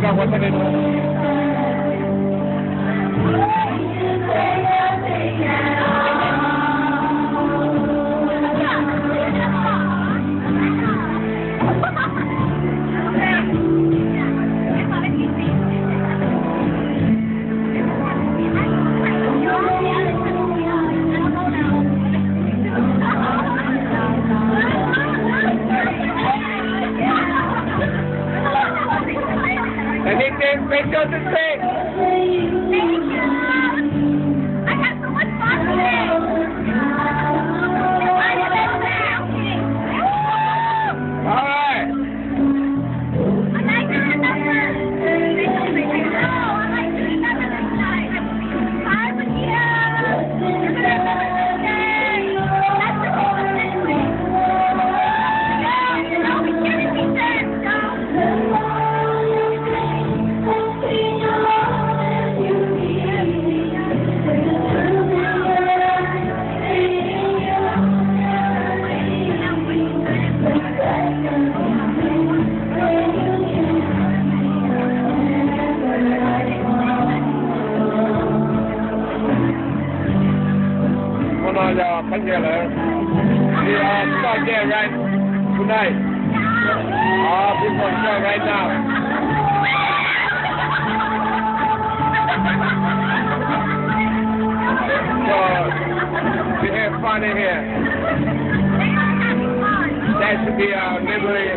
Frank, what's it? Anything, make us a say. Thank you. I had so much fun today. All right. I like doing number. I like doing number this night. Hi, Makia. You're going to have a day. That's the whole thing. Yeah, you know, we can't be there, so. Come here, we start there right tonight. This one start right now. So we have fun in here. That should be our memory.